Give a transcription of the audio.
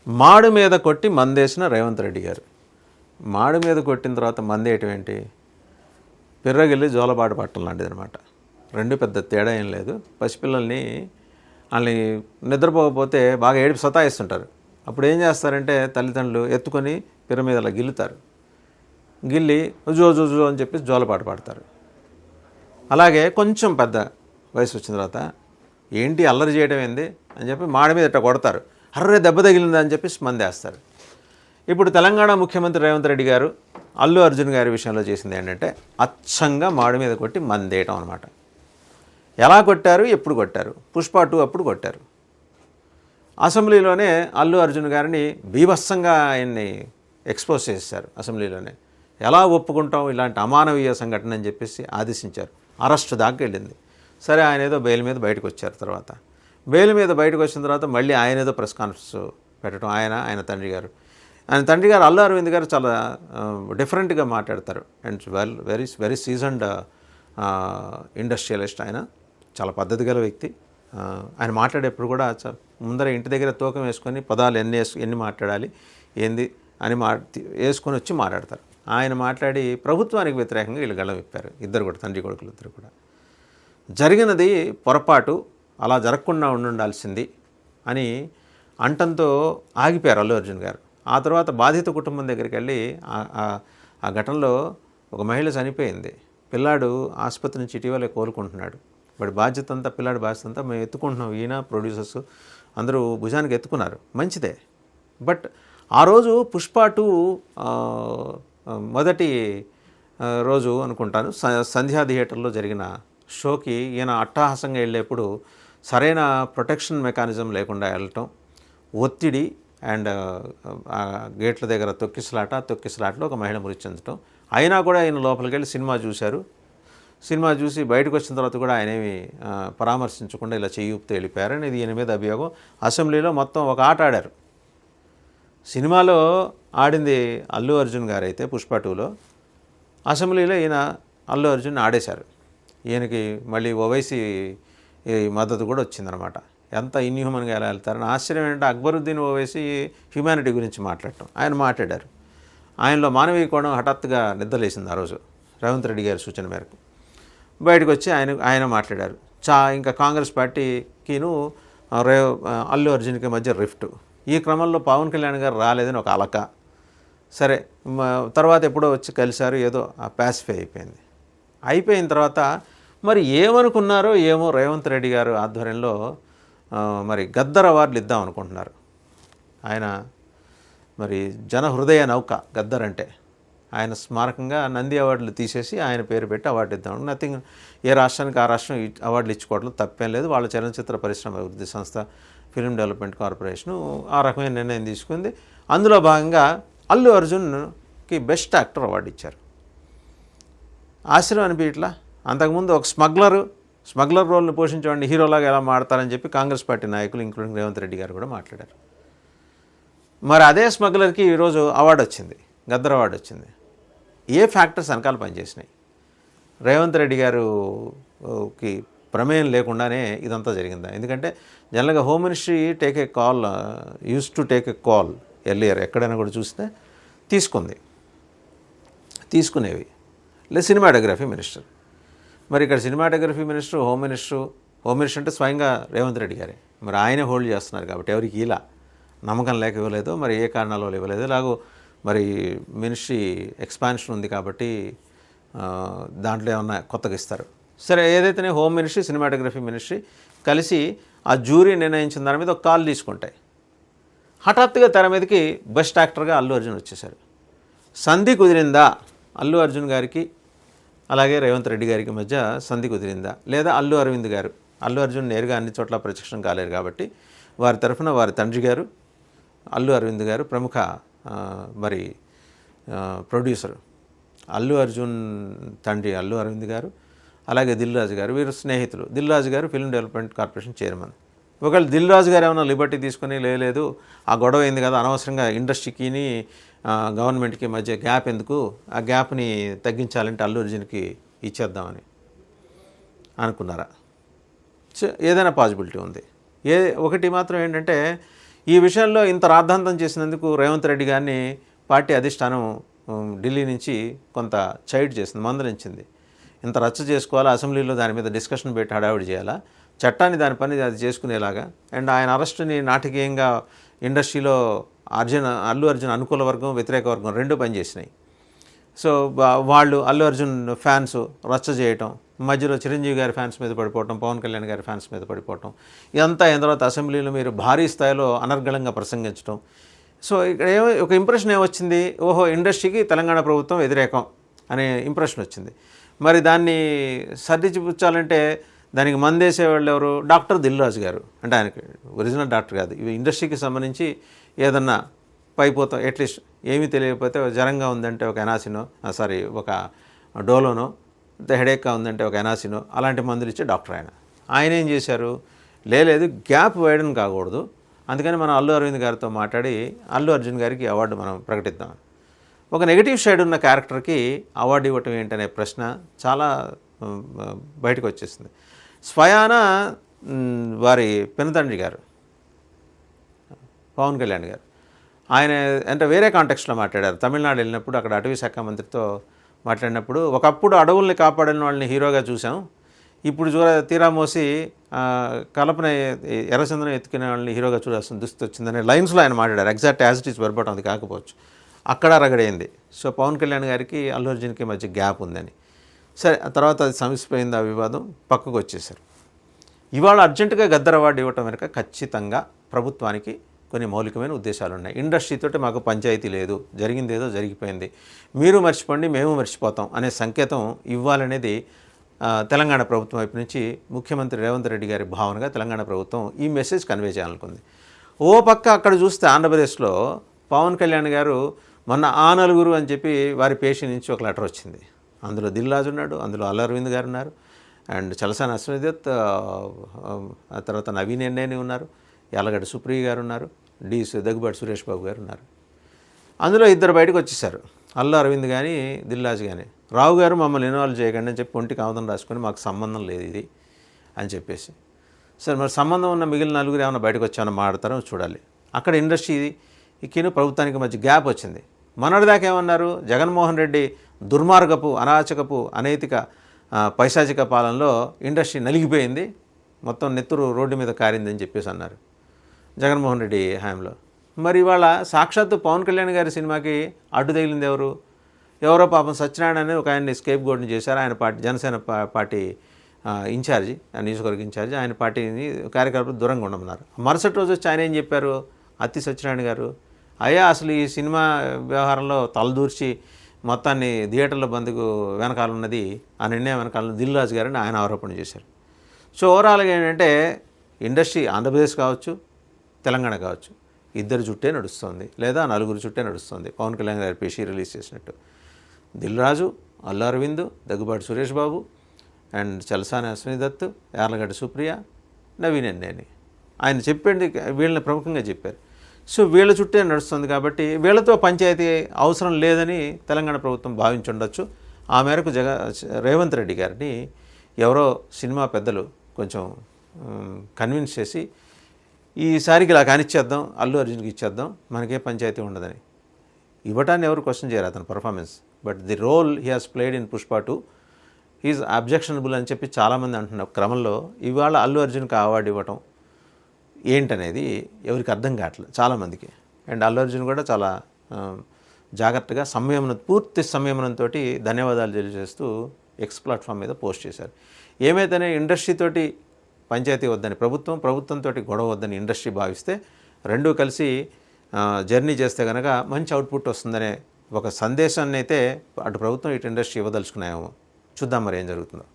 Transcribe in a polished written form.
మాడు మీద కొట్టి మందేసిన రేవంత్ రెడ్డి గారు. మాడు మీద కొట్టిన తర్వాత మందేయటం ఏంటి? పిర్రగిల్లి జోలపాటు పట్టడం లాంటిది అనమాట. రెండు పెద్ద తేడా ఏం లేదు. పసిపిల్లల్ని వాళ్ళని నిద్రపోకపోతే బాగా ఏడిపి సతాయిస్తుంటారు. అప్పుడు ఏం చేస్తారంటే తల్లిదండ్రులు ఎత్తుకొని పిర్ర మీద అలా గిల్లుతారు. గిల్లి జో జో జో అని చెప్పి జోలపాటు పాడతారు. అలాగే కొంచెం పెద్ద వయసు వచ్చిన తర్వాత ఏంటి అల్లరి చేయడం ఏంది అని చెప్పి మాడి మీద ఇట్లా కొడతారు. అర్రే దెబ్బ తగిలిందా అని చెప్పి మందేస్తారు. ఇప్పుడు తెలంగాణ ముఖ్యమంత్రి రేవంత్ రెడ్డి గారు అల్లు అర్జున్ గారి విషయంలో చేసింది ఏంటంటే అచ్చంగా మాడి మీద కొట్టి మందేయటం అనమాట. ఎలా కొట్టారు, ఎప్పుడు కొట్టారు? పుష్ప 2 అప్పుడు కొట్టారు. అసెంబ్లీలోనే అల్లు అర్జున్ గారిని బీభత్సంగా ఆయన్ని ఎక్స్పోజ్ చేశారు. అసెంబ్లీలోనే ఎలా ఒప్పుకుంటాం ఇలాంటి అమానవీయ సంఘటన అని చెప్పేసి ఆదేశించారు. అరెస్ట్ దాకా వెళ్ళింది. సరే, ఆయన ఏదో బెయిల్ మీద బయటకు వచ్చారు. తర్వాత బెయిల్ మీద బయటకు వచ్చిన తర్వాత మళ్ళీ ఆయన ఏదో ప్రెస్ కాన్ఫరెన్స్ పెట్టడం, ఆయన తండ్రి గారు అల్లు అరవింద్ గారు చాలా డిఫరెంట్గా మాట్లాడతారు. And very seasoned industrialist. ఆయన చాలా పద్ధతి గల వ్యక్తి. ఆయన మాట్లాడేప్పుడు కూడా ముందర ఇంటి దగ్గర తూకం వేసుకొని పదాలు ఎన్ని మాట్లాడాలి ఏంది అని వేసుకొని వచ్చి మాట్లాడతారు. ఆయన మాట్లాడి ప్రభుత్వానికి వ్యతిరేకంగా వీళ్ళు గళం విప్పారు. ఇద్దరు కూడా, తండ్రి కొడుకులు ఇద్దరు కూడా. జరిగినది పొరపాటు, అలా జరగకుండా ఉండాల్సింది అని అంటంతో ఆగిపోయారు అల్లు అర్జున్ గారు. ఆ తర్వాత బాధిత కుటుంబం దగ్గరికి వెళ్ళి ఆ ఘటనలో ఒక మహిళ చనిపోయింది. పిల్లాడు ఆసుపత్రి నుంచి ఇటీవలే కోలుకుంటున్నాడు. వాడి బాధ్యత అంతా, పిల్లాడి బాధ్యత అంతా మేము ఎత్తుకుంటున్నాం. ఈయన ప్రొడ్యూసర్స్ అందరూ భుజానికి ఎత్తుకున్నారు, మంచిదే. బట్ ఆ రోజు పుష్ప 2 మొదటి రోజు అనుకుంటాను సంధ్యా థియేటర్లో జరిగిన షోకి ఈయన అట్టహాసంగా వెళ్ళేప్పుడు సరైన ప్రొటెక్షన్ మెకానిజం లేకుండా వెళ్ళటం, ఒత్తిడి అండ్ గేట్ల దగ్గర తొక్కిసలాటలో ఒక మహిళ మృతి చెందటం. అయినా కూడా ఆయన లోపలికి వెళ్ళి సినిమా చూశారు. సినిమా చూసి బయటకు వచ్చిన తర్వాత కూడా ఆయనేమి పరామర్శించకుండా ఇలా చెయ్యి ఊపితే వెళ్ళిపోయారని ఇది ఈయన మీద అభియోగం. అసెంబ్లీలో మొత్తం ఒక ఆట ఆడారు. సినిమాలో ఆడింది అల్లు అర్జున్ గారు అయితే పుష్ప 2లో, అసెంబ్లీలో ఈయన అల్లు అర్జున్ ఆడేశారు. ఈయనకి మళ్ళీ ఓవైసీ మద్దతు కూడా వచ్చిందనమాట. ఎంత ఇన్హ్యూమన్గా ఎలా వెళ్తారని ఆశ్చర్యం ఏంటంటే అక్బరుద్దీన్ ఓవైసీ హ్యుమానిటీ గురించి మాట్లాడటం ఆయన మాట్లాడారు. ఆయనలో మానవీయ కోణం హఠాత్తుగా నిద్రలేసింది. ఆ రోజు రేవంత్ రెడ్డి గారి సూచన మేరకు బయటకు వచ్చి ఆయన మాట్లాడారు. ఇంకా కాంగ్రెస్ పార్టీకిను అల్లు అర్జున్కి మధ్య రిఫ్ట్. ఈ క్రమంలో పవన్ కళ్యాణ్ గారు రాలేదని ఒక అలక. సరే, తర్వాత ఎప్పుడో వచ్చి కలిశారు, ఏదో ప్యాసిఫై అయిపోయింది. అయిపోయిన తర్వాత మరి ఏమనుకున్నారో ఏమో రేవంత్ రెడ్డి గారు ఆధ్వర్యంలో మరి గద్దర్ అవార్డులు ఇద్దాం అనుకుంటున్నారు. ఆయన మరి జన హృదయ నౌక గద్దర్ అంటే, ఆయన స్మారకంగా నంది అవార్డులు తీసేసి ఆయన పేరు పెట్టి అవార్డు ఇద్దాం. నథింగ్, ఏ రాష్ట్రానికి ఆ రాష్ట్రం అవార్డులు ఇచ్చుకోవడం తప్పేం లేదు. వాళ్ళ చలనచిత్ర పరిశ్రమ అభివృద్ధి సంస్థ, ఫిల్మ్ డెవలప్మెంట్ కార్పొరేషను ఆ రకమైన నిర్ణయం తీసుకుంది. అందులో భాగంగా అల్లు అర్జున్కి బెస్ట్ యాక్టర్ అవార్డు ఇచ్చారు. ఆశ్చర్యం అనిపించట్లా? అంతకుముందు ఒక స్మగ్లర్ రోల్ని పోషించేవాడిని హీరోలాగా ఎలా మాడతారని చెప్పి కాంగ్రెస్ పార్టీ నాయకులు ఇంక్లూడింగ్ రేవంత్ రెడ్డి గారు కూడా మాట్లాడారు. మరి అదే స్మగ్లర్కి ఈరోజు అవార్డు వచ్చింది, గద్దర్ అవార్డు వచ్చింది. ఏ ఫ్యాక్టర్స్ వెనకాల పనిచేసినాయి? రేవంత్ రెడ్డి గారుకి ప్రమేయం లేకుండానే ఇదంతా జరిగిందా? ఎందుకంటే జనరల్గా home ministry use to take a call earlier. ఎక్కడైనా కూడా చూస్తే తీసుకునేవి. లేదు సినిమాటోగ్రఫీ మినిస్టర్. మరి ఇక్కడ సినిమాటోగ్రఫీ మినిస్టర్, హోమ్ మినిస్టర్ అంటే స్వయంగా రేవంత్ రెడ్డి గారే. మరి ఆయనే హోల్డ్ చేస్తున్నారు కాబట్టి ఎవరికి ఇలా నమ్మకం లేక ఇవ్వలేదో, మరి ఏ కారణాల వల్ల ఇవ్వలేదు. ఇలాగో మరి మినిస్ట్రీ ఎక్స్పాన్షన్ ఉంది కాబట్టి దాంట్లో ఏమన్నా కొత్తగా ఇస్తారు. సరే, ఏదైతేనే హోమ్ మినిస్ట్రీ, సినిమాటోగ్రఫీ మినిస్ట్రీ కలిసి ఆ జ్యూరీ నిర్ణయించిన దాని మీద ఒక కాల్ తీసుకుంటాయి. హఠాత్తుగా తెర మీదకి బెస్ట్ యాక్టర్గా అల్లు అర్జున్ వచ్చేశారు. సంధి కుదిరిందా అల్లు అర్జున్ గారికి అలాగే రేవంత్ రెడ్డి గారికి మధ్య? సంధి కుదిరిందా? లేదా అల్లు అర్జున్ నేరుగా అన్ని చోట్ల ప్రత్యక్షం కాలేరు కాబట్టి వారి తరఫున వారి తండ్రి గారు అల్లు అరవింద్ గారు, ప్రముఖ మరి ప్రొడ్యూసర్ అల్లు అర్జున్ తండ్రి అల్లు అరవింద్ గారు, అలాగే దిల్ రాజు గారు, వీరు స్నేహితులు. దిల్ రాజు గారు ఫిల్మ్ డెవలప్మెంట్ కార్పొరేషన్ చైర్మన్. ఒకవేళ దిల్ రాజు గారు ఏమైనా లిబర్టీ తీసుకొని లేదు ఆ గొడవ అయింది కదా, అనవసరంగా ఇండస్ట్రీకిని గవర్నమెంట్కి మధ్య గ్యాప్ ఎందుకు, ఆ గ్యాప్ని తగ్గించాలంటే అల్లు అర్జున్కి ఇచ్చేద్దామని అనుకున్నారా? ఏదైనా పాసిబిలిటీ ఉంది. ఒకటి మాత్రం ఏంటంటే ఈ విషయంలో ఇంత రాద్ధాంతం చేసినందుకు రేవంత్ రెడ్డి గారిని పార్టీ అధిష్టానం ఢిల్లీ నుంచి కొంత చైడ్ చేసింది, మందలించింది. ఇంత రచ్చ చేసుకోవాలా, అసెంబ్లీలో దాని మీద డిస్కషన్ పెట్టి హడావిడి చేయాలా, చట్టాన్ని దాని పని అది చేసుకునేలాగా. అండ్ ఆయన అరెస్టుని నాటకీయంగా ఇండస్ట్రీలో అల్లు అర్జున్ అనుకూల వర్గం, వ్యతిరేక వర్గం రెండు పనిచేసినాయి. సో వాళ్ళు అల్లు అర్జున్ ఫ్యాన్స్ రచ్చ చేయటం, మధ్యలో చిరంజీవి గారి ఫ్యాన్స్ మీద పడిపోవటం, పవన్ కళ్యాణ్ గారి ఫ్యాన్స్ మీద పడిపోవటం, ఇదంతా అయిన తర్వాత అసెంబ్లీలో మీరు భారీ స్థాయిలో అనర్గళంగా ప్రసంగించడం. సో ఇక్కడ ఒక ఇంప్రెషన్ ఏమొచ్చింది, ఓహో ఇండస్ట్రీకి తెలంగాణ ప్రభుత్వం వ్యతిరేకం అనే ఇంప్రెషన్ వచ్చింది. మరి దాన్ని సర్దిపుచ్చాలంటే దానికి మందేసేవాళ్ళు ఎవరు? డాక్టర్ దిల్ రాజు గారు. అంటే ఆయనకి ఒరిజినల్ డాక్టర్ కాదు, ఇవి ఇండస్ట్రీకి సంబంధించి ఏదన్నా పైపోతాం, అట్లీస్ట్ ఏమీ తెలియకపోతే జ్వరంగా ఉందంటే ఒక ఎనాసినో, ఒక డోలోనో, హెడేక్గా ఉందంటే ఒక ఎనాసినో అలాంటి మందులు ఇచ్చే డాక్టర్ ఆయన ఏం చేశారు, లేదు గ్యాప్ వైడన్ కాకూడదు, అందుకని మనం అల్లు అరవింద్ గారితో మాట్లాడి అల్లు అర్జున్ గారికి అవార్డు మనం ప్రకటిద్దాం. ఒక నెగిటివ్ సైడ్ ఉన్న క్యారెక్టర్కి అవార్డు ఇవ్వటం ఏంటనే ప్రశ్న చాలా బయటకు వచ్చేసింది. స్వయాన వారి పెనుతండ్రి గారు పవన్ కళ్యాణ్ గారు, ఆయన అంటే వేరే కాంటెక్స్ట్లో మాట్లాడారు. తమిళనాడు వెళ్ళినప్పుడు అక్కడ అటవీ శాఖ మంత్రితో మాట్లాడినప్పుడు, ఒకప్పుడు అడవుల్ని కాపాడిన వాళ్ళని హీరోగా చూసాం, ఇప్పుడు తీరా మోసి కలపన ఎర్రచందనం ఎత్తుకునే వాళ్ళని హీరోగా చూడాల్సిన దుస్థితి వచ్చిందనే లైన్స్లో ఆయన మాట్లాడారు. ఎగ్జాక్ట్ యాజ్ ఇట్ ఈస్ వెర్బటం అది కాకపోవచ్చు, అక్కడ రగడైంది. సో పవన్ కళ్యాణ్ గారికి అల్లు అర్జున్కి మధ్య గ్యాప్ ఉందని. సరే, ఆ తర్వాత అది సమసిపోయింది, ఆ వివాదం పక్కకు వచ్చేసారు. ఇవాళ అర్జెంటుగా గద్దర్ అవార్డు ఇవ్వటం వెనుక ఖచ్చితంగా ప్రభుత్వానికి కొన్ని మౌలికమైన ఉద్దేశాలు ఉన్నాయి. ఇండస్ట్రీతోటి మాకు పంచాయతీ లేదు, జరిగింది ఏదో జరిగిపోయింది, మీరు మర్చిపోండి మేము మర్చిపోతాం అనే సంకేతం ఇవ్వాలనేది తెలంగాణ ప్రభుత్వం వైపు నుంచి ముఖ్యమంత్రి రేవంత్ రెడ్డి గారి భావనగా తెలంగాణ ప్రభుత్వం ఈ మెసేజ్ కన్వే చేయాలనుకుంది. ఓ పక్క అక్కడ చూస్తే ఆంధ్రప్రదేశ్లో పవన్ కళ్యాణ్ గారు మొన్న ఆ నలుగురు అని చెప్పి వారి పేషి నుంచి ఒక లెటర్ వచ్చింది. అందులో దిల్ రాజు ఉన్నాడు, అందులో అల్లు అరవింద్ గారు ఉన్నారు, అండ్ చలసాని అశ్వనిదత్, ఆ తర్వాత నవీన్ ఎన్నేని ఉన్నారు, యాలగడ్డ సుప్రియ గారు ఉన్నారు, దగ్గుబాటి సురేష్ బాబు గారు ఉన్నారు. అందులో ఇద్దరు బయటకు వచ్చేసారు, అల్లు అరవింద్ కానీ దిల్ రాజు కానీ. రావు గారు మమ్మల్ని ఇన్వాల్వ్ చేయకండి అని చెప్పి ఒంటికి ఆముదం రాసుకొని మాకు సంబంధం లేదు ఇది అని చెప్పేసి. సరే, మరి సంబంధం ఉన్న మిగిలిన నలుగురు ఏమైనా బయటకు వచ్చామని మాట్లాడతారో చూడాలి. అక్కడ ఇండస్ట్రీకి ప్రభుత్వానికి మధ్య గ్యాప్ వచ్చింది. మొన్నటిదాకా ఏమన్నారు, జగన్మోహన్ రెడ్డి దుర్మార్గపు, అనాచకపు, అనైతిక, పైశాచిక పాలనలో ఇండస్ట్రీ నలిగిపోయింది, మొత్తం నెత్తురు రోడ్డు మీద కారిందని చెప్పేసి అన్నారు జగన్మోహన్ రెడ్డి హయాంలో. మరి ఇవాళ సాక్షాత్తు పవన్ కళ్యాణ్ గారి సినిమాకి అడ్డు తగిలింది ఎవరో పాపం సత్యనారాయణ అని ఒక ఆయన్ని స్కేప్ గోడ్ని చేశారు. ఆయన పార్టీ జనసేన పార్టీ ఇన్ఛార్జి, నియోజకవర్గ ఇన్ఛార్జి, ఆయన పార్టీని కార్యకర్తలు దూరంగా ఉండమన్నారు. మరుసటి రోజు వచ్చి ఆయన ఏం చెప్పారు, అత్తి సత్యనారాయణ గారు, అయ్యా అసలు ఈ సినిమా వ్యవహారంలో తలదూర్చి మొత్తాన్ని థియేటర్ల బంద్కు వెనకాల ఉన్నది, ఆ నిర్ణయం వెనకాల దిల్ రాజు గారిని ఆయన ఆరోపణ చేశారు. సో ఓవరాల్గా ఏంటంటే ఇండస్ట్రీ ఆంధ్రప్రదేశ్ కావచ్చు, తెలంగాణ కావచ్చు, ఇద్దరు చుట్టే నడుస్తుంది, లేదా నలుగురు చుట్టే నడుస్తుంది. పవన్ కళ్యాణ్ గారి పేషీ రిలీజ్ చేసినట్టు దిల్ రాజు, అల్లు అరవింద్, దగ్గుబాటి సురేష్ బాబు, అండ్ చలసాని అశ్వనిదత్, యార్లగడ్డ సుప్రియ, నవీన్ ఎన్నేని. ఆయన చెప్పండి, వీళ్ళని ప్రముఖంగా చెప్పారు. సో వీళ్ళ చుట్టే నడుస్తుంది కాబట్టి వీళ్ళతో పంచాయతీ అవసరం లేదని తెలంగాణ ప్రభుత్వం భావించుండొచ్చు. ఆ మేరకు రేవంత్ రెడ్డి గారిని ఎవరో సినిమా పెద్దలు కొంచెం కన్విన్స్ చేసి ఈసారికి ఇలా కానిచ్చేద్దాం, అల్లు అర్జున్కి ఇచ్చేద్దాం, మనకే పంచాయతీ ఉండదని. ఇవ్వటాన్ని ఎవరు క్వశ్చన్ చేయరు అతని performance, but the role he has played in Pushpa 2 is objectionable అని చెప్పి చాలామంది అంటున్న క్రమంలో ఇవాళ అల్లు అర్జున్కి అవార్డు ఇవ్వటం ఏంటనేది ఎవరికి అర్థం కావట్లేదు చాలామందికి. అండ్ అల్లు అర్జున్ కూడా చాలా జాగ్రత్తగా పూర్తి సంయమనంతో ధన్యవాదాలు తెలియజేస్తూ ఎక్స్ ప్లాట్ఫామ్ మీద పోస్ట్ చేశారు. ఏమైతేనే ఇండస్ట్రీతోటి పంచాయతీ వద్దని ప్రభుత్వంతో గొడవ వద్దని ఇండస్ట్రీ భావిస్తే రెండూ కలిసి జర్నీ చేస్తే కనుక మంచి అవుట్పుట్ వస్తుందనే ఒక సందేశాన్ని అయితే అటు ప్రభుత్వం ఇటు ఇండస్ట్రీ ఇవ్వదలుచుకున్నాయేమో. చూద్దాం మరి ఏం జరుగుతుందో.